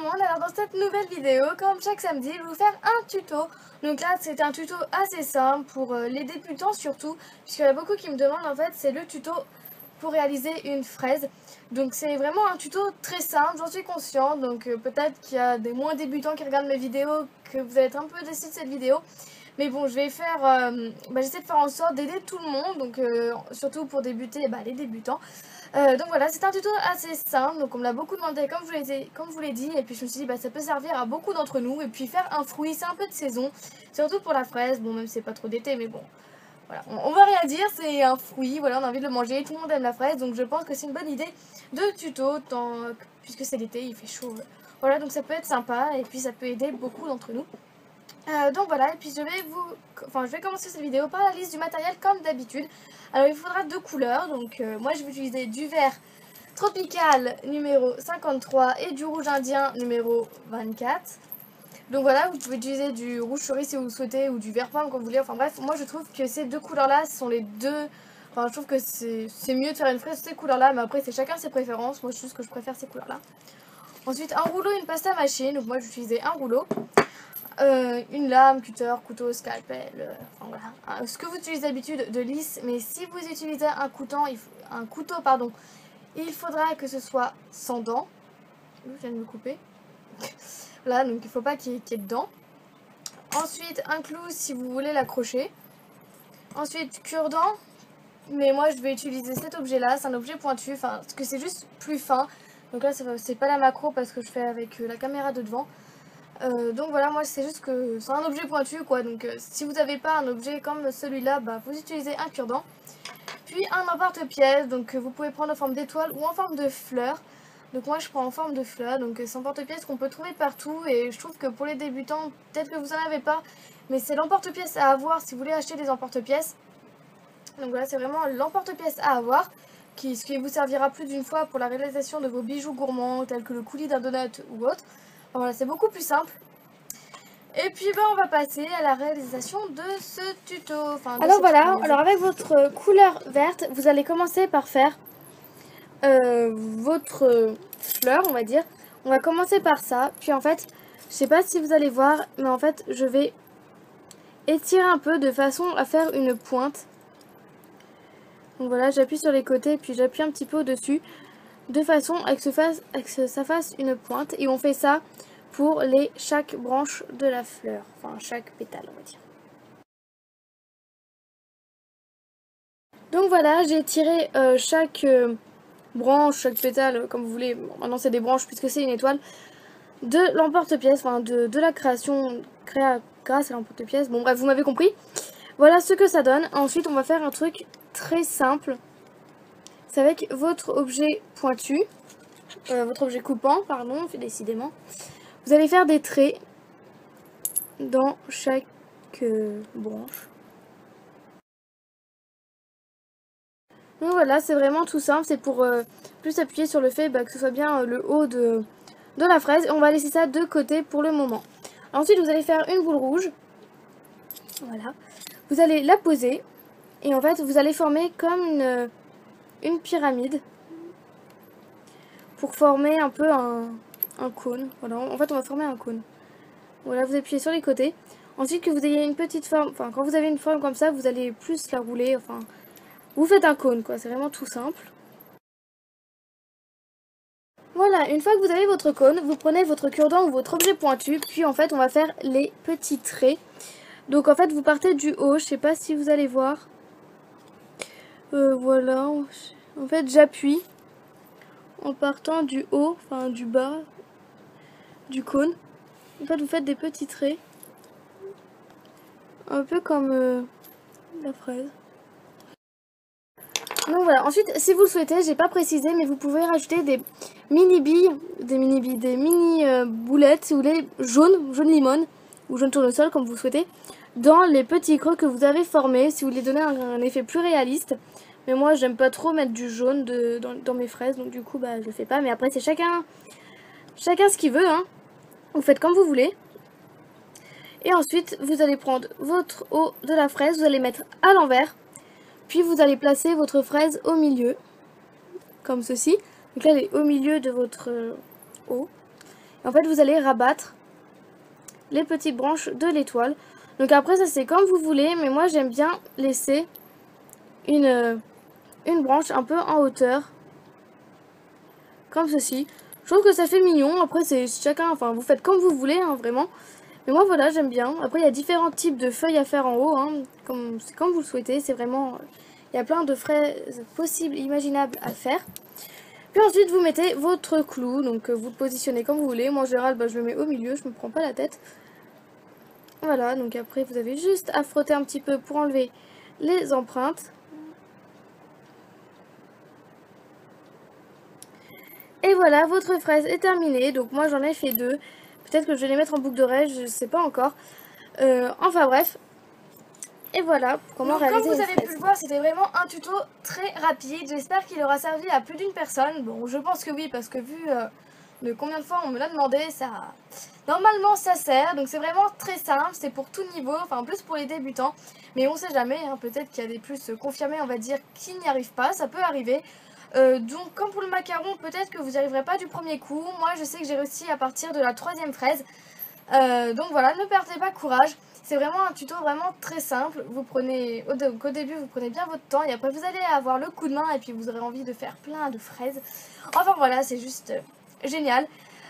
monde, alors dans cette nouvelle vidéo, comme chaque samedi, je vais vous faire un tuto. Donc là c'est un tuto assez simple pour les débutants surtout, puisqu'il y a beaucoup qui me demandent en fait, c'est le tuto pour réaliser une fraise. Donc c'est vraiment un tuto très simple, j'en suis consciente, donc peut-être qu'il y a des moins débutants qui regardent mes vidéos, que vous allez être un peu déçus de cette vidéo. Mais bon, je vais faire, j'essaie de faire en sorte d'aider tout le monde, donc surtout pour débuter les débutants. Donc voilà, c'est un tuto assez simple, donc on me l'a beaucoup demandé comme je vous l'ai dit, et puis je me suis dit ça peut servir à beaucoup d'entre nous, et puis faire un fruit, c'est un peu de saison, surtout pour la fraise, bon même si c'est pas trop d'été, mais bon, voilà, on va rien dire, c'est un fruit, voilà, on a envie de le manger, tout le monde aime la fraise, donc je pense que c'est une bonne idée de tuto, puisque c'est l'été, il fait chaud, voilà, donc ça peut être sympa, et puis ça peut aider beaucoup d'entre nous. Donc voilà, et puis je vais commencer cette vidéo par la liste du matériel comme d'habitude. Alors il faudra deux couleurs, donc moi je vais utiliser du vert tropical numéro 53 et du rouge indien numéro 24. Donc voilà, vous pouvez utiliser du rouge cerise si vous le souhaitez, ou du vert pomme comme vous voulez, enfin bref, moi je trouve que ces deux couleurs là sont les deux, enfin je trouve que c'est mieux de faire une fraise ces couleurs là, mais après c'est chacun ses préférences, moi je trouve que je préfère ces couleurs là. Ensuite un rouleau, une pasta machine, donc moi j'ai utilisé un rouleau. Une lame, cutter, couteau, scalpel, enfin voilà, ce que vous utilisez d'habitude de lisse, mais si vous utilisez un couteau, il faudra que ce soit sans dents. Je viens de me couper. Là, donc il ne faut pas qu'il y ait de dents. Ensuite, un clou si vous voulez l'accrocher. Ensuite, cure-dent, mais moi je vais utiliser cet objet là, c'est un objet pointu, enfin, parce que c'est juste plus fin. Donc là, c'est pas la macro parce que je fais avec la caméra de devant. Donc voilà, moi c'est juste que c'est un objet pointu quoi, donc si vous n'avez pas un objet comme celui-là, vous utilisez un cure-dent. Puis un emporte-pièce, donc vous pouvez prendre en forme d'étoile ou en forme de fleur. Donc moi je prends en forme de fleur, donc c'est un emporte-pièce qu'on peut trouver partout, et je trouve que pour les débutants, peut-être que vous n'en avez pas, mais c'est l'emporte-pièce à avoir si vous voulez acheter des emporte-pièces. Donc voilà, c'est vraiment l'emporte-pièce à avoir, ce qui vous servira plus d'une fois pour la réalisation de vos bijoux gourmands, tels que le coulis d'un donut ou autre. Voilà, c'est beaucoup plus simple. Et puis on va passer à la réalisation de ce tuto. Alors voilà, alors avec votre couleur verte, vous allez commencer par faire votre fleur, on va dire. On va commencer par ça. Puis en fait, je sais pas si vous allez voir, mais en fait, je vais étirer un peu de façon à faire une pointe. Donc voilà, j'appuie sur les côtés, puis j'appuie un petit peu au-dessus, de façon à que ça fasse une pointe. Et on fait ça pour chaque branche de la fleur, enfin chaque pétale on va dire. Donc voilà, j'ai tiré chaque branche, chaque pétale, comme vous voulez, bon, maintenant c'est des branches puisque c'est une étoile, de l'emporte-pièce, enfin de la création, grâce à l'emporte-pièce, bon bref, vous m'avez compris. Voilà ce que ça donne. Ensuite on va faire un truc très simple, c'est avec votre objet pointu, votre objet coupant, pardon, décidément. Vous allez faire des traits dans chaque branche. Donc voilà, c'est vraiment tout simple, c'est pour plus appuyer sur le fait que ce soit bien le haut de la fraise. Et on va laisser ça de côté pour le moment. Ensuite, vous allez faire une boule rouge. Voilà. Vous allez la poser. Et en fait, vous allez former comme une pyramide. Pour former un peu un cône. Voilà, en fait, on va former un cône. Voilà, vous appuyez sur les côtés. Ensuite, que vous ayez une petite forme, enfin, quand vous avez une forme comme ça, vous allez plus la rouler, enfin, vous faites un cône, quoi. C'est vraiment tout simple. Voilà, une fois que vous avez votre cône, vous prenez votre cure-dent ou votre objet pointu, puis en fait, on va faire les petits traits. Donc en fait, vous partez du haut, je sais pas si vous allez voir. Voilà, en fait, j'appuie en partant du haut, enfin du bas du cône. En fait, vous faites des petits traits. Un peu comme la fraise. Donc voilà, ensuite, si vous le souhaitez, j'ai pas précisé, mais vous pouvez rajouter des mini billes, des mini boulettes, si vous voulez, jaune limone, ou jaune tournesol, comme vous souhaitez, dans les petits creux que vous avez formés, si vous voulez donner un effet plus réaliste. Mais moi, j'aime pas trop mettre du jaune dans mes fraises, donc du coup, je le fais pas. Mais après, c'est chacun ce qu'il veut, hein. Vous faites comme vous voulez. Et ensuite, vous allez prendre votre haut de la fraise, vous allez mettre à l'envers. Puis vous allez placer votre fraise au milieu, comme ceci. Donc là, elle est au milieu de votre haut. En fait, vous allez rabattre les petites branches de l'étoile. Donc après, ça c'est comme vous voulez, mais moi j'aime bien laisser une branche un peu en hauteur, comme ceci. Je trouve que ça fait mignon. Après, c'est chacun, enfin, vous faites comme vous voulez, hein, vraiment. Mais moi, voilà, j'aime bien. Après, il y a différents types de feuilles à faire en haut, hein, comme vous le souhaitez. C'est vraiment, il y a plein de fraises possibles, imaginables à faire. Puis ensuite, vous mettez votre clou. Donc, vous le positionnez comme vous voulez. Moi, en général, bah, je le mets au milieu. Je me prends pas la tête. Voilà. Donc après, vous avez juste à frotter un petit peu pour enlever les empreintes. Et voilà, votre fraise est terminée. Donc moi j'en ai fait 2. Peut-être que je vais les mettre en boucle d'oreille, je sais pas encore. Enfin bref. Et voilà comment réaliser une fraise. Comme vous avez pu le voir, c'était vraiment un tuto très rapide. J'espère qu'il aura servi à plus d'une personne. Bon, je pense que oui, parce que vu de combien de fois on me l'a demandé, ça... Normalement ça sert. Donc c'est vraiment très simple, c'est pour tout niveau, enfin plus pour les débutants. Mais on sait jamais, hein, peut-être qu'il y a des plus confirmés, on va dire, qui n'y arrivent pas, ça peut arriver. Donc comme pour le macaron, peut-être que vous n'y arriverez pas du premier coup. Moi je sais que j'ai réussi à partir de la 3e fraise. Donc voilà, ne perdez pas courage. C'est vraiment un tuto vraiment très simple. Vous prenez, au début vous prenez bien votre temps et après vous allez avoir le coup de main et puis vous aurez envie de faire plein de fraises. Enfin voilà, c'est juste génial.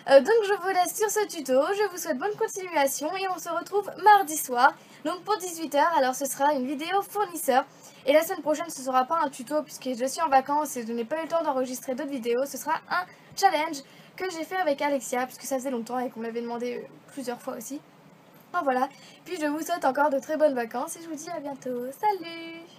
Donc je vous laisse sur ce tuto, je vous souhaite bonne continuation et on se retrouve mardi soir. Donc pour 18 h, alors ce sera une vidéo fournisseur. Et la semaine prochaine ce sera pas un tuto puisque je suis en vacances et je n'ai pas eu le temps d'enregistrer d'autres vidéos. Ce sera un challenge que j'ai fait avec Alexia puisque ça faisait longtemps et qu'on me l'avait demandé plusieurs fois aussi. Enfin voilà, puis je vous souhaite encore de très bonnes vacances et je vous dis à bientôt. Salut!